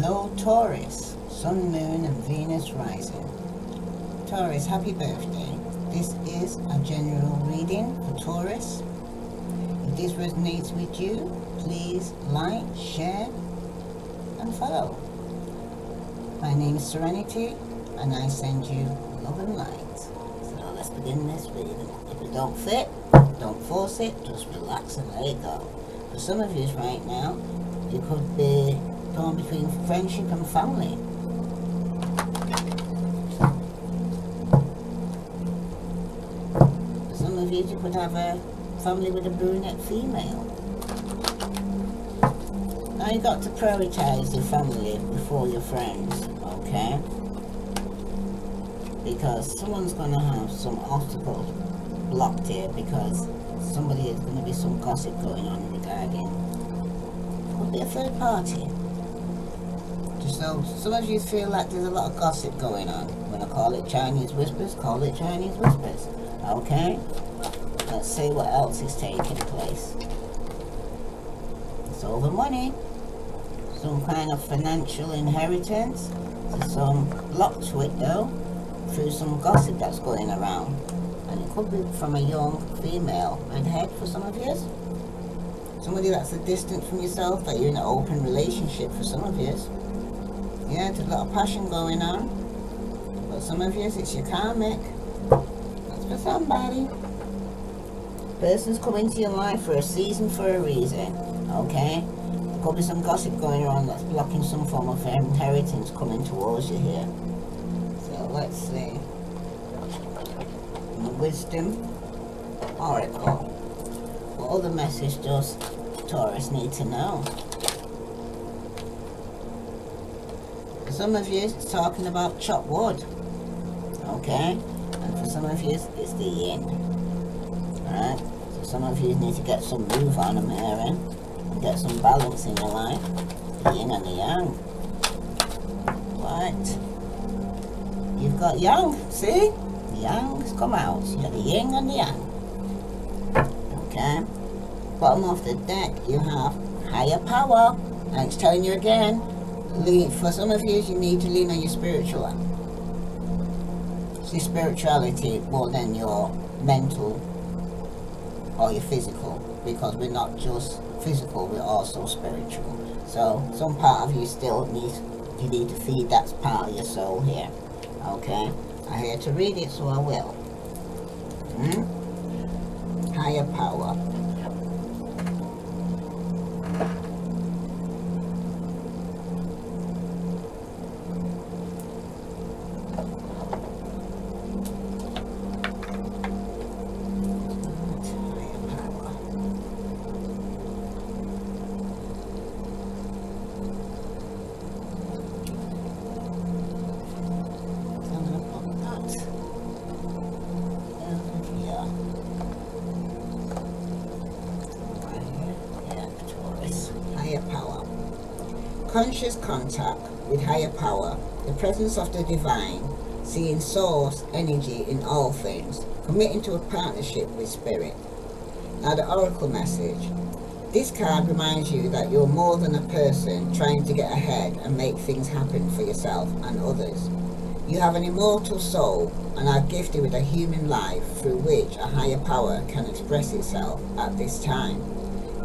Hello Taurus, Sun, Moon and Venus rising. Taurus, happy birthday. This is a general reading for Taurus. If this resonates with you, please like, share and follow. My name is Serenity and I send you love and light. So let's begin this reading. If it don't fit, don't force it, just relax and let it go. For some of you right now, you could be torn between friendship and family. For some of you could have a family with a brunette female. Now you got to prioritize your family before your friends, okay? Because someone's going to have some obstacle blocked here because somebody is going to be some gossip going on regarding. Could be a third party. So some of you feel like there's a lot of gossip going on. When I call it Chinese whispers, call it Chinese whispers. Okay? Let's see what else is taking place. It's over money. Some kind of financial inheritance. There's some block to it though, through some gossip that's going around. And it could be from a young female redhead for some of you. Somebody that's a distance from yourself, that you're in an open relationship for some of you. Yeah, there's a lot of passion going on. But some of you, it's your karmic. That's for somebody. Person's coming to your life for a season, for a reason. Okay? There could be some gossip going on that's blocking some form of inheritance coming towards you here. So let's see. The Wisdom Oracle. What other message does Taurus need to know? For some of you, it's talking about chopped wood. Okay? And for some of you, it's the yin. Alright? So some of you need to get some move on, I'm hearing. And get some balance in your life. The yin and the yang. What? You've got yang, see? The yang's come out. So you got the yin and the yang. Okay? Bottom of the deck, you have higher power. And it's telling you again, for some of you, you need to lean on your spirituality more than your mental or your physical, because we're not just physical, we're also spiritual. So some part of you still you need to feed that part of your soul here. Okay? I'm here to read it, so I will. Higher power. Power. Conscious contact with higher power, the presence of the divine, seeing source energy in all things, committing to a partnership with spirit. Now the oracle message. This card reminds you that you're more than a person trying to get ahead and make things happen for yourself and others. You have an immortal soul and are gifted with a human life through which a higher power can express itself at this time.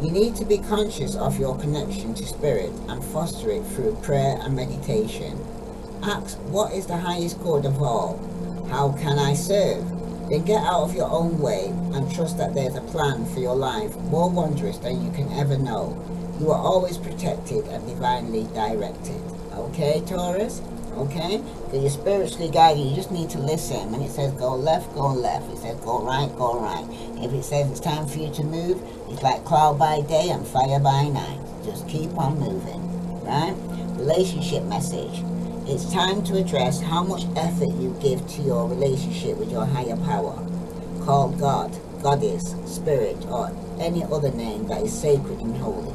You need to be conscious of your connection to spirit and foster it through prayer and meditation. Ask, what is the highest good of all? How can I serve? Then get out of your own way and trust that there's a plan for your life more wondrous than you can ever know. You are always protected and divinely directed. Okay, Taurus? Okay? Because you're spiritually guided, you just need to listen. When it says go left, go left. It says go right, go right. If it says it's time for you to move, it's like cloud by day and fire by night. Just keep on moving. Right? Relationship message. It's time to address how much effort you give to your relationship with your higher power, called God, Goddess, Spirit, or any other name that is sacred and holy.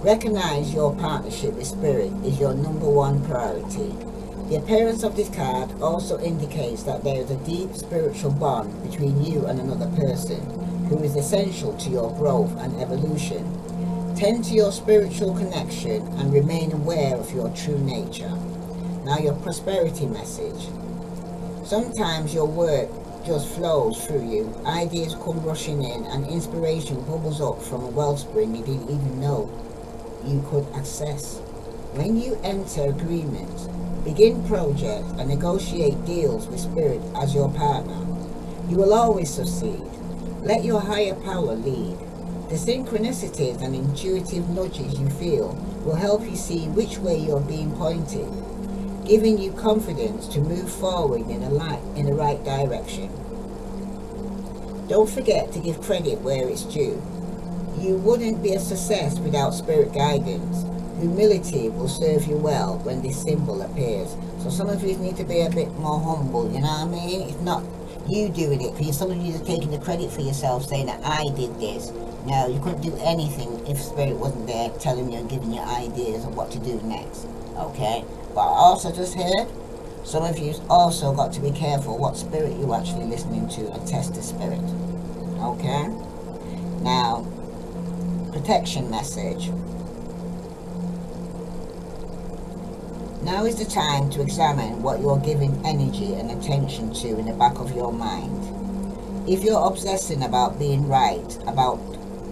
Recognize your partnership with Spirit is your #1 priority. The appearance of this card also indicates that there is a deep spiritual bond between you and another person who is essential to your growth and evolution. Tend to your spiritual connection and remain aware of your true nature. Now your prosperity message. Sometimes your work just flows through you. Ideas come rushing in and inspiration bubbles up from a wellspring you didn't even know you could access. When you enter agreements, begin projects and negotiate deals with spirit as your partner, you will always succeed. Let your higher power lead. The synchronicities and intuitive nudges you feel will help you see which way you're being pointed, giving you confidence to move forward in the right direction. Don't forget to give credit where it's due. You wouldn't be a success without spirit guidance. Humility will serve you well when this symbol appears. So some of you need to be a bit more humble, you know what I mean? It's not you doing it, because some of you are taking the credit for yourself, saying that I did this. No, you couldn't do anything if spirit wasn't there telling you and giving you ideas of what to do next. Okay? But I also just heard, some of you's also got to be careful what spirit you're actually listening to and test the spirit. Okay? Now, protection message. Now is the time to examine what you're giving energy and attention to in the back of your mind. If you're obsessing about being right, about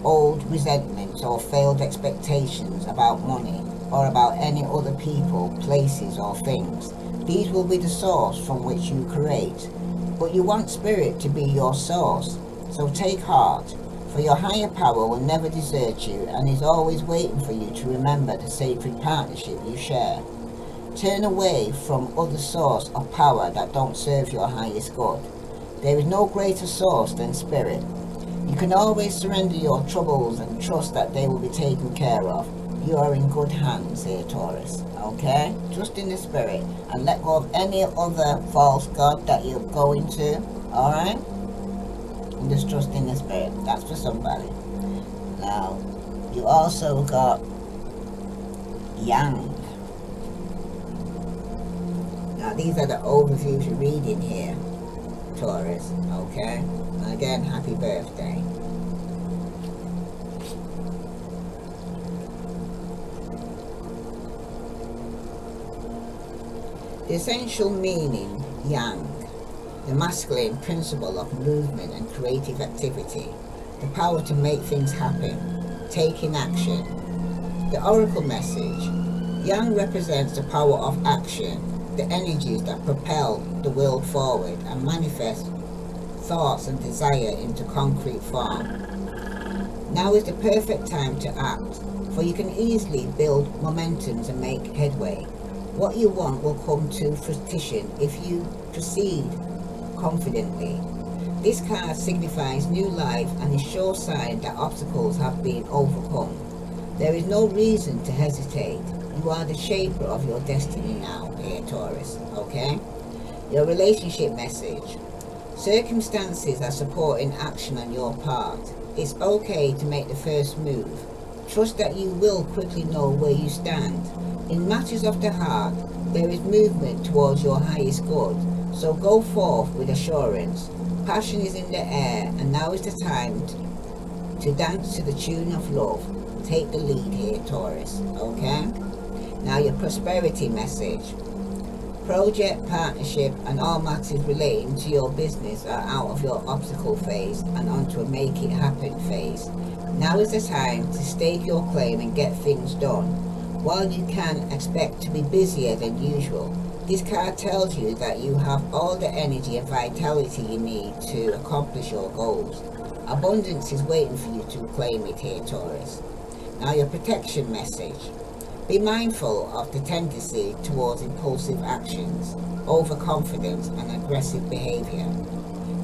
old resentments or failed expectations about money, or about any other people, places or things, these will be the source from which you create. But you want spirit to be your source, so take heart, for your higher power will never desert you and is always waiting for you to remember the sacred partnership you share. Turn away from other source of power that don't serve your highest good. There is no greater source than spirit. You can always surrender your troubles and trust that they will be taken care of. You are in good hands here, Taurus. Okay? Trust in the spirit and let go of any other false god that you're going to. Alright? And just trust in the spirit. That's for somebody. Now, you also got Yang. Now these are the overviews you're reading here, Taurus, okay? And again, happy birthday. The essential meaning, Yang, the masculine principle of movement and creative activity, the power to make things happen, taking action. The oracle message, Yang represents the power of action, the energies that propel the world forward and manifest thoughts and desire into concrete form. Now is the perfect time to act, for you can easily build momentums and make headway. What you want will come to fruition if you proceed confidently. This card signifies new life and is sure sign that obstacles have been overcome. There is no reason to hesitate. You are the shaper of your destiny now, here, Taurus, okay? Your relationship message. Circumstances are supporting action on your part. It's okay to make the first move. Trust that you will quickly know where you stand. In matters of the heart, there is movement towards your highest good, so go forth with assurance. Passion is in the air, and now is the time to dance to the tune of love. Take the lead here, Taurus, okay? Now your prosperity message. Project, partnership and all matters relating to your business are out of your obstacle phase and onto a make it happen phase. Now is the time to stake your claim and get things done. While you can expect to be busier than usual, this card tells you that you have all the energy and vitality you need to accomplish your goals. Abundance is waiting for you to claim it here, Taurus. Now your protection message. Be mindful of the tendency towards impulsive actions, overconfidence and aggressive behavior.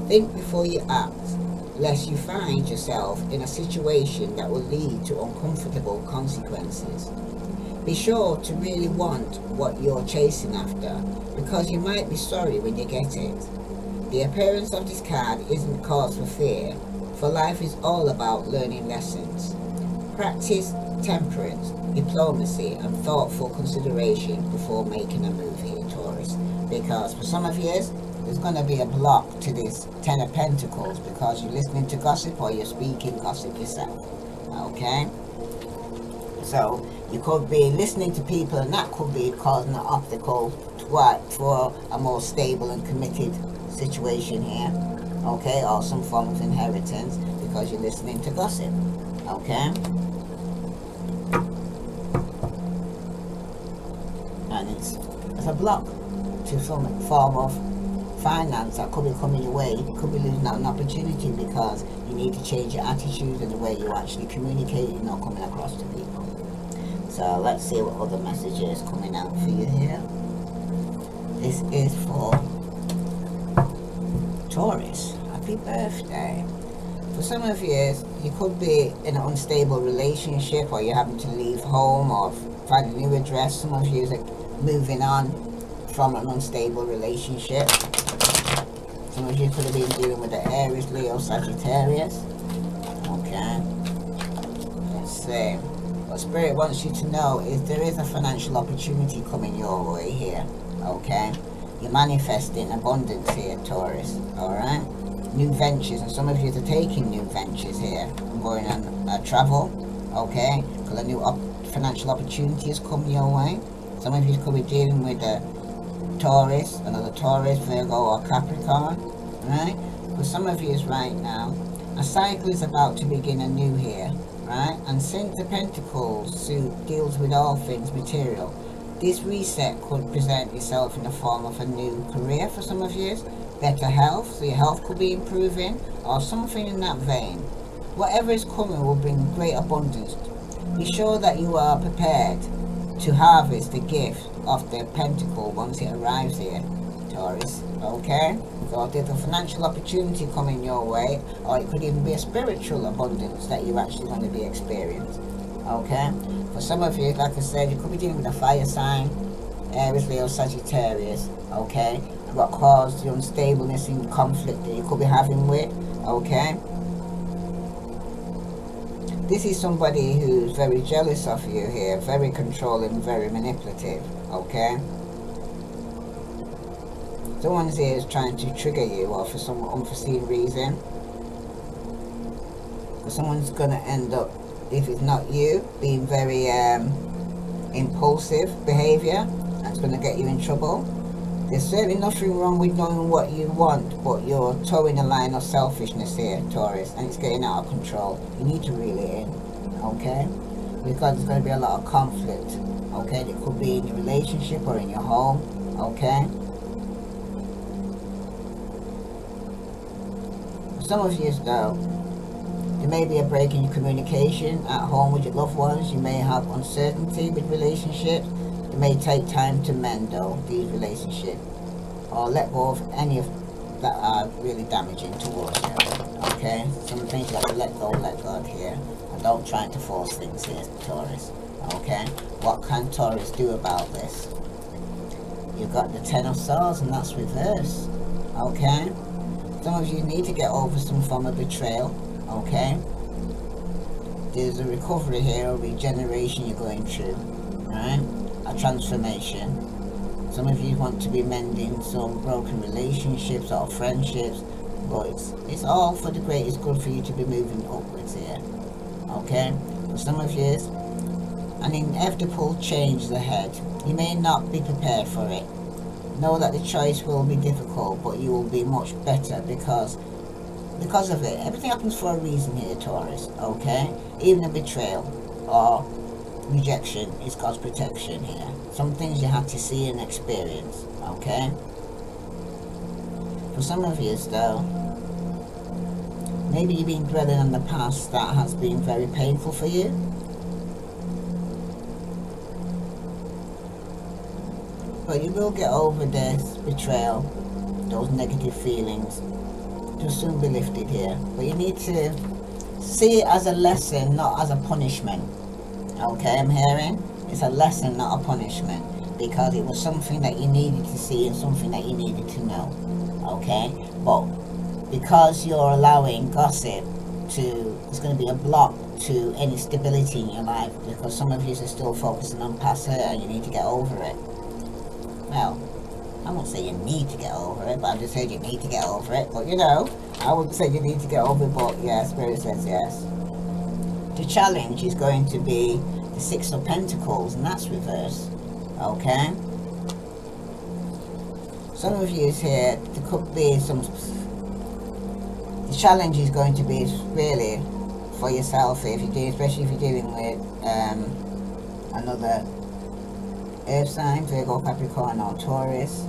Think before you act, lest you find yourself in a situation that will lead to uncomfortable consequences. Be sure to really want what you're chasing after, because you might be sorry when you get it. The appearance of this card isn't cause for fear, for life is all about learning lessons. Practice temperance, diplomacy and thoughtful consideration before making a move here, Taurus, because for some of you there's going to be a block to this Ten of Pentacles because you're listening to gossip or you're speaking gossip yourself. Okay, so you could be listening to people, and that could be causing an obstacle for a more stable and committed situation here. Okay, or some form of inheritance because you're listening to gossip. Okay, and it's a block to some form of finance that could be coming your way. You could be losing out an opportunity because you need to change your attitude and the way you actually communicate. You're not coming across to people. So let's see what other messages coming out for you here. This is for Taurus. Happy birthday. For some of you, you could be in an unstable relationship, or you're having to leave home or find a new address. Some of you are moving on from an unstable relationship. Some of you could have been dealing with the Aries, Leo, Sagittarius. Okay. Let's see. What Spirit wants you to know is there is a financial opportunity coming your way here. Okay. You're manifesting abundance here, Taurus. Alright. New ventures, and some of you are taking new ventures here. I'm going on travel. Okay. Because a new financial opportunity has come your way. Some of you could be dealing with a Taurus, another Taurus, Virgo or Capricorn, right? For some of you right now, a cycle is about to begin anew here, right? And since the Pentacles suit deals with all things material, this reset could present itself in the form of a new career for some of you, better health, so your health could be improving, or something in that vein. Whatever is coming will bring great abundance. Be sure that you are prepared to harvest the gift of the pentacle once it arrives here, Taurus. Okay, so there's a financial opportunity coming your way, or it could even be a spiritual abundance that you're actually going to be experiencing. Okay, for some of you, like I said, you could be dealing with a fire sign, Aries, Leo, Sagittarius. Okay, what caused the unstableness and conflict that you could be having with. Okay, this is somebody who's very jealous of you here, very controlling, very manipulative, okay? Someone's here is trying to trigger you, or for some unforeseen reason. Because someone's going to end up, if it's not you, being very impulsive behavior, and it's going to get you in trouble. There's certainly nothing wrong with knowing what you want, but you're towing a line of selfishness here, Taurus, and it's getting out of control. You need to reel it in, okay? Because there's going to be a lot of conflict, okay? It could be in your relationship or in your home, okay? For some of you, though, there may be a break in your communication at home with your loved ones. You may have uncertainty with relationships. It may take time to mend though these relationships, or let go of any of that are really damaging towards you. Okay, some things you have to let go, let God here, and don't try to force things here, Taurus. Okay, what can Taurus do about this? You've got the Ten of Swords, and that's reversed. Okay, some of you need to get over some form of betrayal. Okay, there's a recovery here, a regeneration you're going through, right? A transformation. Some of you want to be mending some broken relationships or friendships, but it's all for the greatest good for you to be moving upwards here. Okay, for some of you, an inevitable change is ahead. You may not be prepared for it. Know that the choice will be difficult, but you will be much better because of it. Everything happens for a reason here, Taurus. Okay, even a betrayal or rejection is God's protection here. Some things you have to see and experience, okay? For some of you, though, maybe you've been dwelling on the past that has been very painful for you. But you will get over this betrayal, those negative feelings. They'll soon be lifted here. But you need to see it as a lesson, not as a punishment. Okay, I'm hearing it's a lesson, not a punishment, because it was something that you needed to see and something that you needed to know. Okay, but because you're allowing gossip to, it's going to be a block to any stability in your life, because some of you are still focusing on past hurt and you need to get over it. Well, I won't say you need to get over it, but I just said you need to get over it. But you know, I wouldn't say you need to get over it, but yeah, Spirit says yes. The challenge is going to be the Six of Pentacles, and that's reversed. Okay? Some of you here, there could be some... The challenge is going to be really for yourself if you're doing, especially if you're dealing with another earth sign, Virgo, Capricorn or Taurus,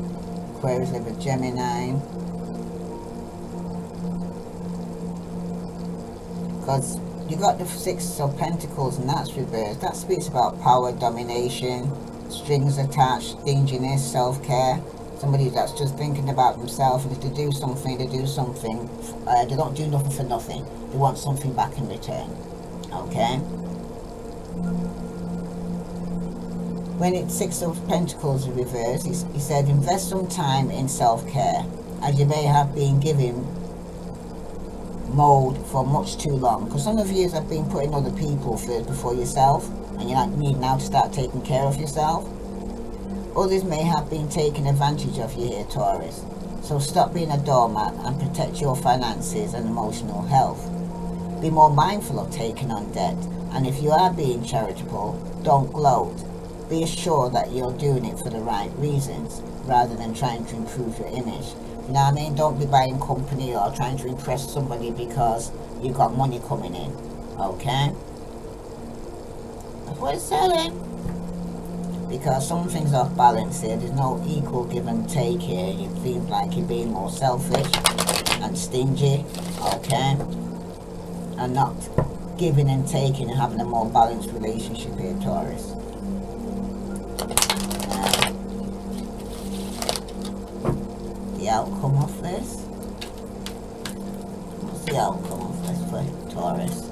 Aquarius, Libra, Gemini. Because you got the Six of Pentacles and that's reversed. That speaks about power, domination, strings attached, stinginess, self-care. Somebody that's just thinking about themselves, and if they do something, they do something. They don't do nothing for nothing. They want something back in return. Okay? When it's Six of Pentacles in reverse, he said, invest some time in self-care, as you may have been giving mode for much too long. Because some of you have been putting other people first before yourself, and you need now to start taking care of yourself. Others may have been taking advantage of you here, Taurus. So stop being a doormat and protect your finances and emotional health. Be more mindful of taking on debt, and if you are being charitable, don't gloat. Be assured that you're doing it for the right reasons, rather than trying to improve your image. You know what I mean? Don't be buying company or trying to impress somebody because you've got money coming in. Okay? That's what it's selling. Because something's off balance here. There's no equal give and take here. It seems like you're being more selfish and stingy. Okay? And not giving and taking and having a more balanced relationship here, Taurus. The outcome of this? What's the outcome of this for Taurus?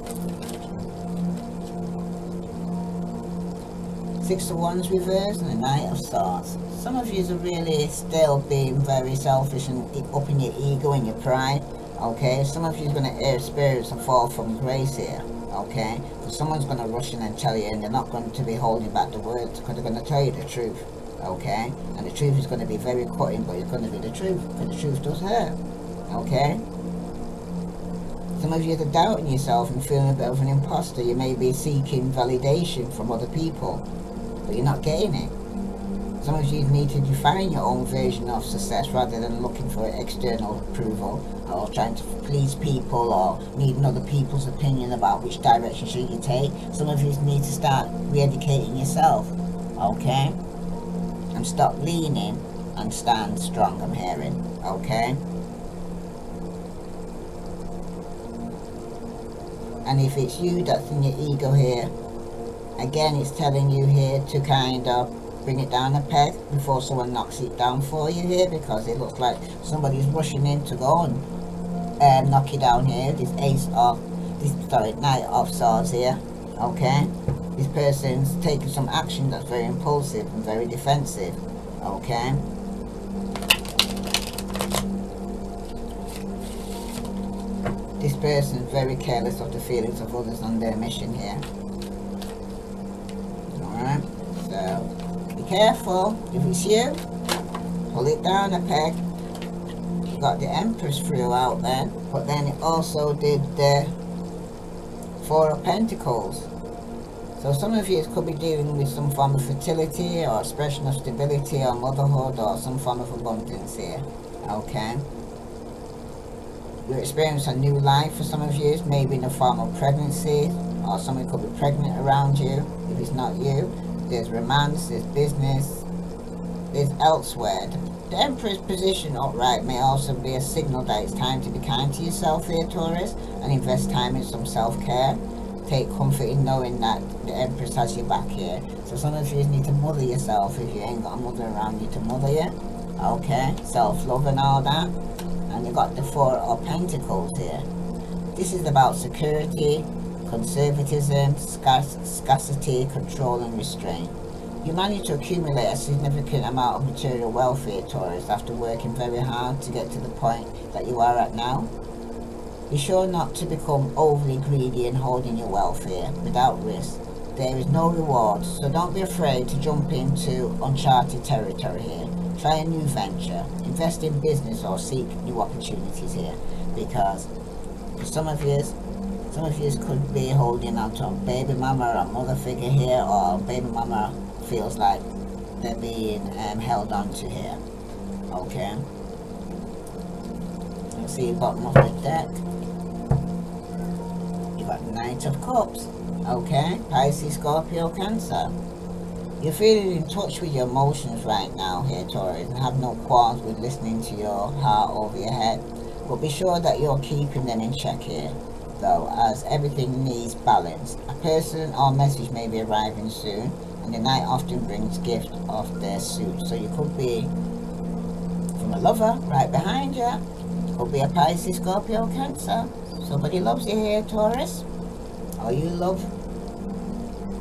Six of Wands reversed and the Knight of Swords. Some of you are really still being very selfish and up in your ego and your pride. Okay, some of you are going to experience a fall from grace here. Okay, because someone's going to rush in and tell you, and they're not going to be holding back the words, because they're going to tell you the truth. Okay, and the truth is going to be very cutting, but it's going to be the truth, because the truth does hurt. Okay, some of you are doubting yourself and feeling a bit of an imposter. You may be seeking validation from other people, but you're not getting it. Some of you need to define your own version of success rather than looking for external approval or trying to please people or needing other people's opinion about which direction should you take. Some of you need to start re-educating yourself, okay? And stop leaning and stand strong, I'm hearing, okay? And if it's you that's in your ego here, again, it's telling you here to kind of bring it down a peg before someone knocks it down for you here, because it looks like somebody's rushing in to go and knock you down here. This Knight of Swords here, okay? This person's taking some action that's very impulsive and very defensive, okay? This person's very careless of the feelings of others on their mission here. Alright, so be careful. If it's you, pull it down a peg. You got the Empress through out then, but then it also did the Four of Pentacles. So some of you could be dealing with some form of fertility or expression of stability or motherhood or some form of abundance here, okay? You're experiencing a new life for some of you, maybe in the form of pregnancy, or somebody could be pregnant around you. If it's not you, there's romance, there's business, there's elsewhere. The Emperor's position upright may also be a signal that it's time to be kind to yourself here, Taurus, and invest time in some self-care. Take comfort in knowing that the Empress has your back here. So some of you need to mother yourself if you ain't got a mother around you to mother you. Okay, self-love and all that. And you got the Four of Pentacles here. This is about security, conservatism, scarcity, control and restraint. You manage to accumulate a significant amount of material wealth here, Taurus, after working very hard to get to the point that you are at now. Be sure not to become overly greedy and holding your wealth here without risk. There is no reward, so don't be afraid to jump into uncharted territory here. Try a new venture, invest in business or seek new opportunities here, because for some of you, Some of you could be holding on to a baby mama or a mother figure here, or baby mama feels like they're being held on to here. Okay. You see the bottom of the deck. You got Knight of Cups. Okay. Pisces, Scorpio, Cancer. You're feeling in touch with your emotions right now here, Taurus, and have no qualms with listening to your heart over your head. But be sure that you're keeping them in check here, though, as everything needs balance. A person or message may be arriving soon, and the Knight often brings gift of their suit. So you could be from a lover right behind you. Could be a Pisces, Scorpio, Cancer. Somebody loves you here, Taurus. Or you love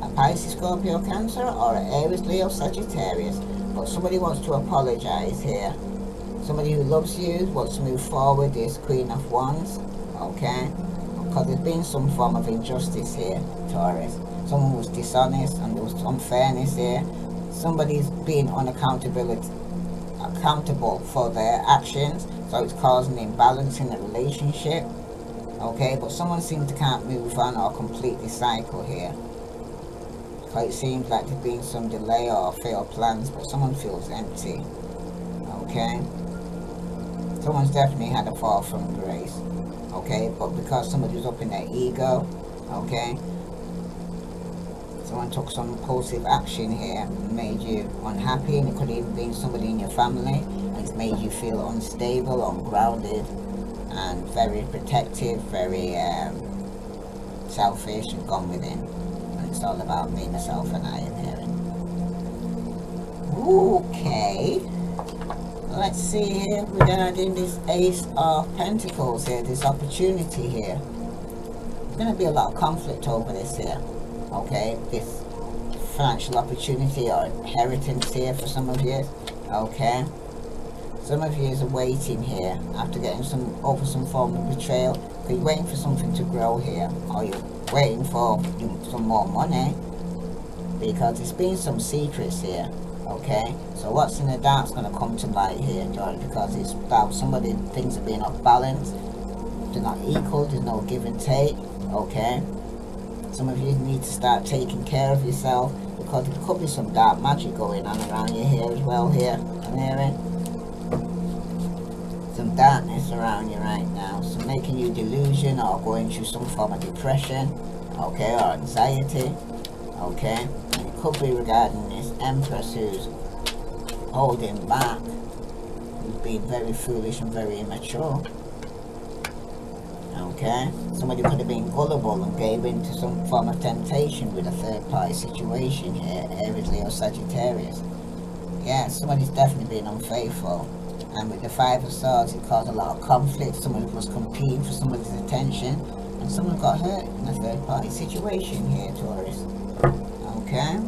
a Pisces, Scorpio, Cancer, or an Aries, Leo, Sagittarius. But somebody wants to apologize here. Somebody who loves you wants to move forward is Queen of Wands. Okay? Because there's been some form of injustice here, Taurus. Someone was dishonest and there was unfairness here. Somebody's being accountable for their actions, so it's causing imbalance in the relationship. Okay, but someone seems to can't move on or complete the cycle here. Because it seems like there's been some delay or failed plans, but someone feels empty. Okay, someone's definitely had a fall from grace. Okay, but because somebody was up in their ego, okay, someone took some impulsive action here and made you unhappy, and it could even be somebody in your family, and it's made you feel unstable, ungrounded, and very protective, very selfish, and gone within. And it's all about me, myself, and I am hearing. Okay, let's see here regarding this Ace of Pentacles here, this opportunity here. There's going to be a lot of conflict over this here. Okay, this financial opportunity or inheritance here for some of you. Okay, some of you are waiting here after getting over some form of betrayal. You're waiting for something to grow here, or you're waiting for some more money, because there's been some secrets here. Okay, so what's in the dark's going to come to light here, George, because it's about somebody, things are being off balance, they're not equal, there's no give and take. Okay, some of you need to start taking care of yourself, because there could be some dark magic going on around you here as well here. I'm hearing some darkness around you right now, so making you delusion or going through some form of depression, okay, or anxiety. Okay, and it could be regarding this Empress who's holding back, who's being very foolish and very immature. Okay, somebody could have been gullible and gave in to some form of temptation with a third party situation here, Aries, Leo, Sagittarius. Yeah, somebody's definitely been unfaithful. And with the Five of Swords, it caused a lot of conflict. Someone was competing for somebody's attention, and someone got hurt in a third party situation here, Taurus. Okay,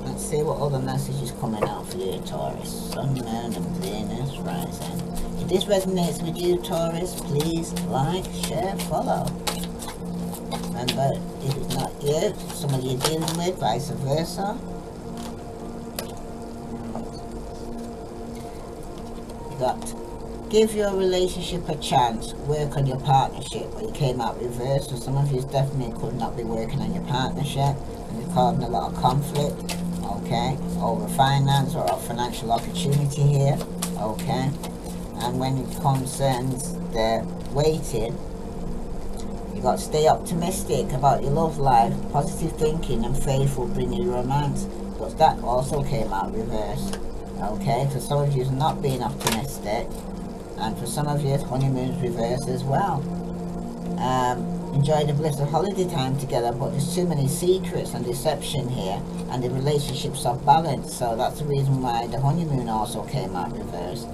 let's see what other message is coming out for you, Taurus. Sun, Moon, and Venus rising. If this resonates with you, Taurus, please like, share, follow. Remember, if it's not you, somebody you're dealing with, vice versa. You got, give your relationship a chance, work on your partnership. But you came out reversed, so some of you definitely could not be working on your partnership, and it's causing a lot of conflict. Okay, over finance or a financial opportunity here. Okay, and when it concerns the waiting, you got to stay optimistic about your love life. Positive thinking and faith will bring you romance, but that also came out reversed. Okay, for some of you it's not being optimistic, and for some of you honeymoon's reversed as well. Enjoy the bliss of holiday time together, but there's too many secrets and deception here, and the relationships are balanced, so that's the reason why the honeymoon also came out reversed.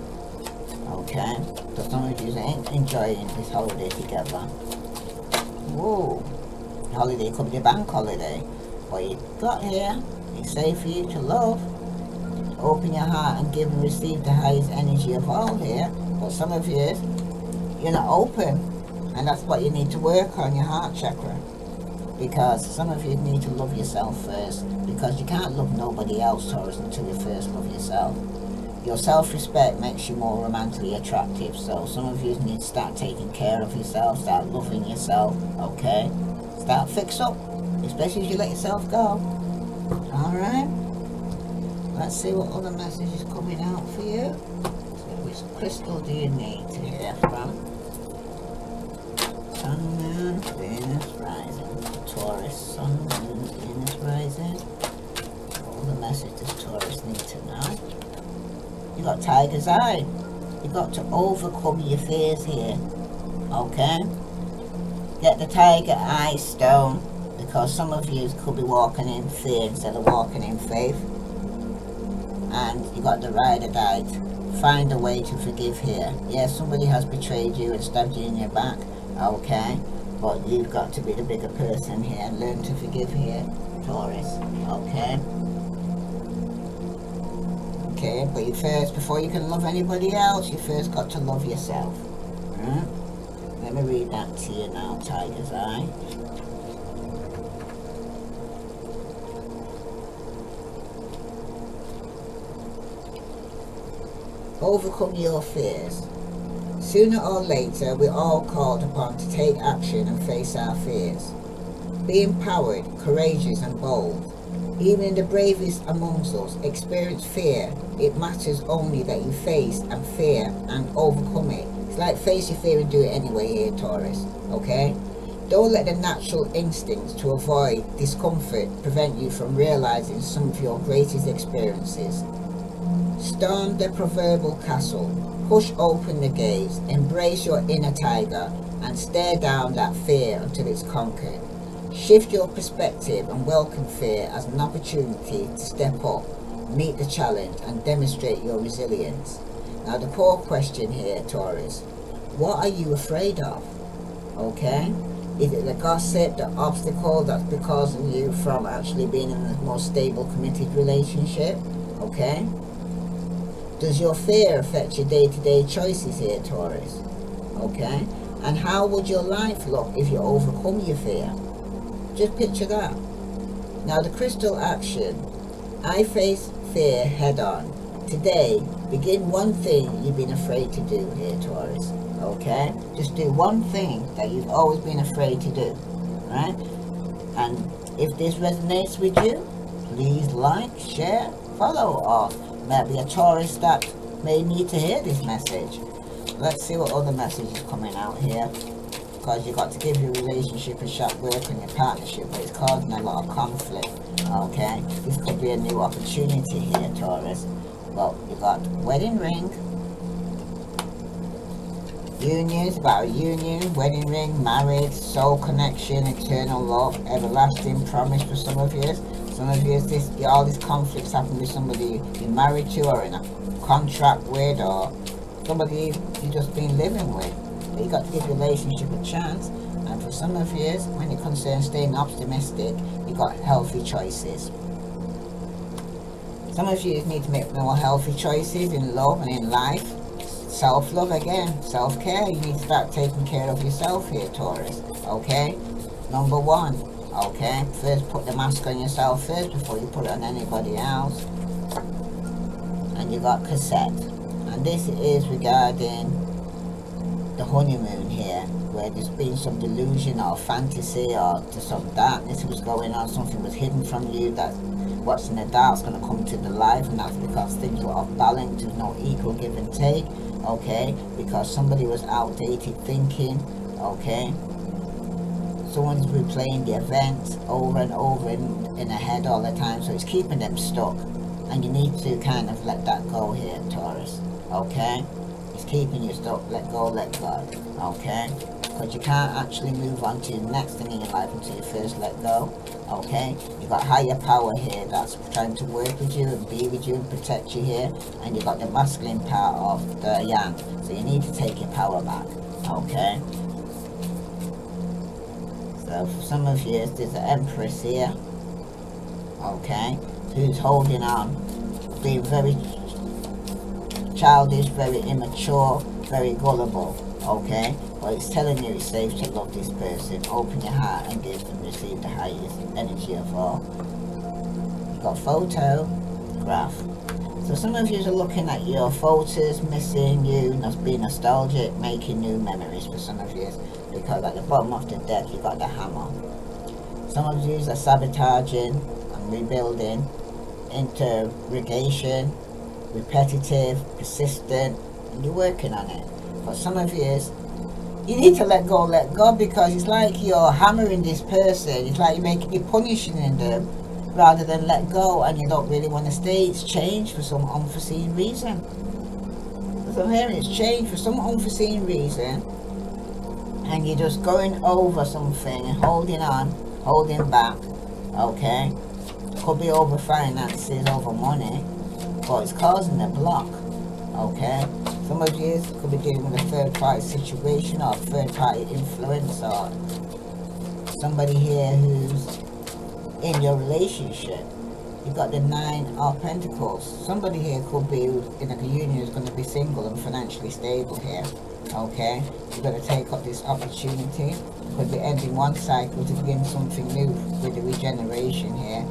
Okay, so some of you ain't enjoying this holiday together. Whoa, holiday could be a bank holiday. What you got here, it's safe for you to love. Open your heart and give and receive the highest energy of all here, but some of you, you're not open. And that's what you need to work on, your heart chakra. Because some of you need to love yourself first. Because you can't love nobody else, Taurus, until you first love yourself. your self-respect makes you more romantically attractive. So some of you need to start taking care of yourself, start loving yourself, okay? Start fix up, especially if you let yourself go. Alright? Let's see what other message is coming out for you. So which crystal do you need to hear from? Sun, Moon, Venus, Rising. Taurus, Sun, Moon, Venus, Rising. All the messages Taurus need to know. You got Tiger's Eye. You got to overcome your fears here. Okay? Get the Tiger Eye stone, because some of you could be walking in fear instead of walking in faith. And you got the Rider-Dite. Find a way to forgive here. Yes, somebody has betrayed you and stabbed you in your back. Okay? But you've got to be the bigger person here. Learn to forgive here, Taurus. Okay? Okay, but you first, before you can love anybody else, you first got to love yourself. Right? Let me read that to you now, Tiger's Eye. Overcome your fears. Sooner or later, we're all called upon to take action and face our fears. Be empowered, courageous and bold. Even the bravest amongst us experience fear. It matters only that you face and fear and overcome it. It's like face your fear and do it anyway here, Taurus. Okay? Don't let the natural instincts to avoid discomfort prevent you from realizing some of your greatest experiences. Storm the proverbial castle. Push open the gates. Embrace your inner tiger and stare down that fear until it's conquered. Shift your perspective and welcome fear as an opportunity to step up, meet the challenge and demonstrate your resilience. Now the core question here, Taurus, what are you afraid of? Okay? Is it the gossip, the obstacle that's causing you from actually being in a more stable, committed relationship? Okay? Does your fear affect your day-to-day choices here, Taurus? Okay? And how would your life look if you overcome your fear? Just picture that. Now the crystal action. I face fear head on. Today, begin one thing you've been afraid to do here, Taurus. Okay? Just do one thing that you've always been afraid to do. Right? And if this resonates with you, please like, share, follow, or maybe a Taurus that may need to hear this message. Let's see what other message is coming out here. Because you've got to give your relationship a shot, work on your partnership, but it's causing a lot of conflict. Okay? This could be a new opportunity here, Taurus. Well, you got wedding ring. Unions, about a union, wedding ring, marriage, soul connection, eternal love, everlasting promise for some of you. Some of you, all these conflicts happen with somebody you're married to or in a contract with, or somebody you've just been living with. But you got to give your relationship a chance. And for some of you, when it concerns staying optimistic, you got healthy choices. Some of you need to make more healthy choices in love and in life. Self-love again, self-care. You need to start taking care of yourself here, Taurus. Okay? Number one. Okay? First put the mask on yourself first before you put it on anybody else. And you got cassette. And this is regarding the honeymoon here, where there's been some delusion or fantasy or just some darkness was going on, something was hidden from you, that what's in the dark's going to come to the light, and that's because things were off balance, there's no equal give and take. Okay, because somebody was outdated thinking. Okay, someone's replaying the events over and over in their head all the time, so it's keeping them stuck, and you need to kind of let that go here, Taurus. Okay, it's keeping you stuck. Let go, let God. Okay, because you can't actually move on to the next thing in your life until you first let go. Okay, you got higher power here that's trying to work with you and be with you and protect you here, and you got the masculine part of the yang, so you need to take your power back. Okay, so for some of you there's an empress here, okay, who's holding on, being very childish, very immature, very gullible. Okay, but it's telling you it's safe to love this person. Open your heart and give and receive the highest energy of all. You got photograph. So some of you are looking at your photos, missing you, not being nostalgic, making new memories for some of you, because at the bottom of the deck you got the hammer. Some of you are sabotaging and rebuilding, interrogation, repetitive, persistent, and you're working on it. For some of you, you need to let go, because it's like you're hammering this person. It's like you're punishing them rather than let go, and you don't really want to stay. It's changed for some unforeseen reason. So I'm hearing it's changed for some unforeseen reason, and you're just going over something and holding on, holding back. Okay, could be over finances, over money, but it's causing a block. Okay, some of you could be dealing with a third-party situation or third-party influence, or somebody here who's in your relationship. You've got the 9 of Pentacles. Somebody here could be in a union who's going to be single and financially stable here. Okay, you're going to take up this opportunity. Could be ending one cycle to begin something new with the regeneration here.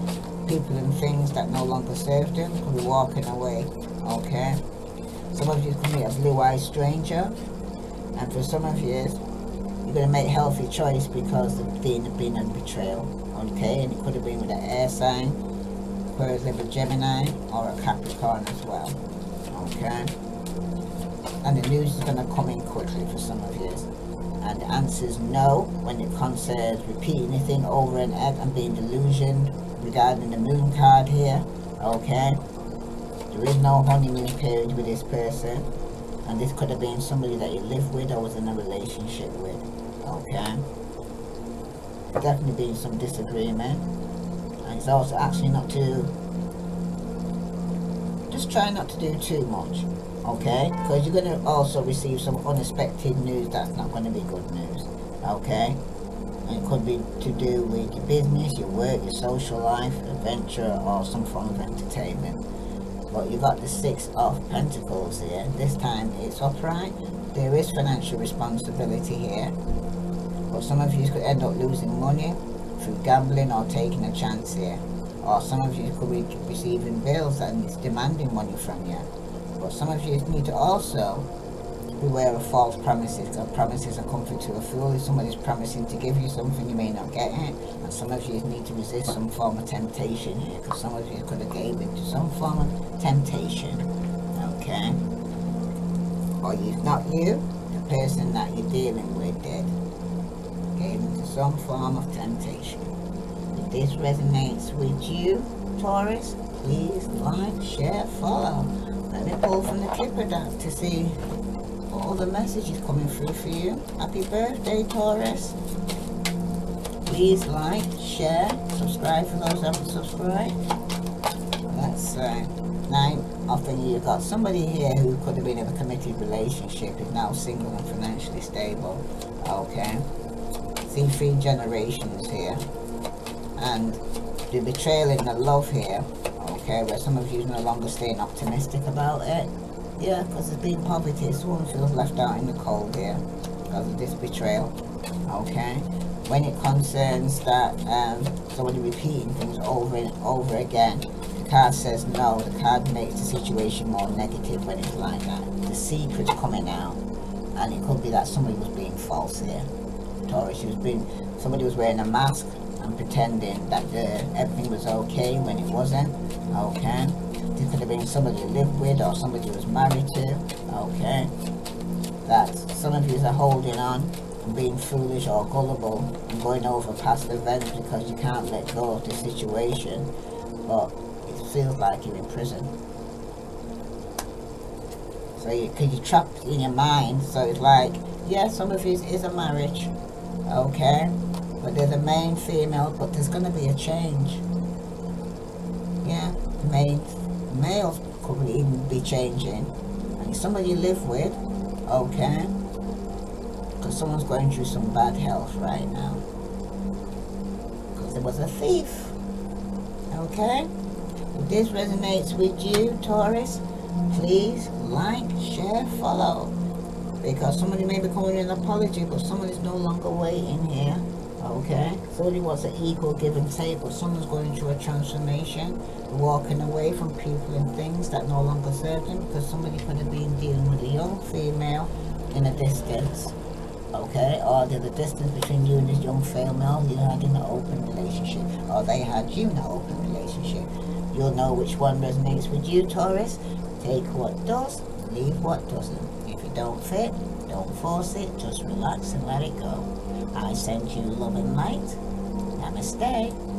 People and things that no longer serve them could be walking away. Okay, some of you could meet a blue-eyed stranger, and for some of you, you're going to make healthy choice because of being a betrayal. Okay, and it could have been with an air sign, Aquarius, Libra, Gemini, or a Capricorn as well. Okay, and the news is going to come in quickly for some of you, and the answer is no when it concerns repeating anything over and egg and being delusioned regarding the moon card here. Okay, there is no honeymoon period with this person, and this could have been somebody that you live with or was in a relationship with. Okay, definitely been some disagreement, and it's also actually not to just try not to do too much. Okay, because you're going to also receive some unexpected news that's not going to be good news. Okay, and it could be to do with your business, your work, your social life, adventure, or some form of entertainment. But you got the 6 of Pentacles here. This time it's upright. There is financial responsibility here, but some of you could end up losing money through gambling or taking a chance here, or some of you could be receiving bills and it's demanding money from you. But some of you need to also beware of false promises, because promises are comfort to a fool. If somebody's promising to give you something, you may not get it, and some of you need to resist some form of temptation here, because some of you could have gave into some form of temptation. Okay, or not you, the person that you're dealing with did. Into some form of temptation. If this resonates with you, Taurus, please like, share, follow. Let me pull from the Kipper deck to see all the messages coming through for you. Happy birthday, Taurus. Please like, share, subscribe for those who haven't subscribed. Let's 9 often you've got somebody here who could have been in a committed relationship, is now single and financially stable. Okay, see 3 generations here, and the betrayal in the love here. Okay, where some of you are no longer staying optimistic about it. Yeah, because there's been poverty. Someone feels left out in the cold here because of this betrayal. Okay, when it concerns that somebody repeating things over and over again, the card says no. The card makes the situation more negative when it's like that. The secret's coming out, and it could be that somebody was being false here. Taurus, somebody was wearing a mask and pretending that everything was okay when it wasn't. Okay, this could have been somebody you lived with or somebody you was married to. Okay, that some of you are holding on and being foolish or gullible and going over past events because you can't let go of the situation, but it feels like you're in prison. So because you're trapped in your mind, so it's like, yeah, some of you is a marriage. Okay, but there's a main female, but there's going to be a change. Yeah, males could even be changing, and it's somebody you live with. Okay, because someone's going through some bad health right now because there was a thief. Okay, if this resonates with you, Taurus, please like, share, follow, because somebody may be coming with an apology, but someone is no longer waiting here. Okay, somebody wants an equal give and take, but someone's going through a transformation, walking away from people and things that no longer serve them, because somebody could have been dealing with a young female in a distance. Okay, or there's a distance between you and this young female you had in an open relationship, or they had you in an open relationship. You'll know which one resonates with you, Taurus. Take what does, leave what doesn't. If it don't fit, don't force it, just relax and let it go. I send you love and light. Namaste.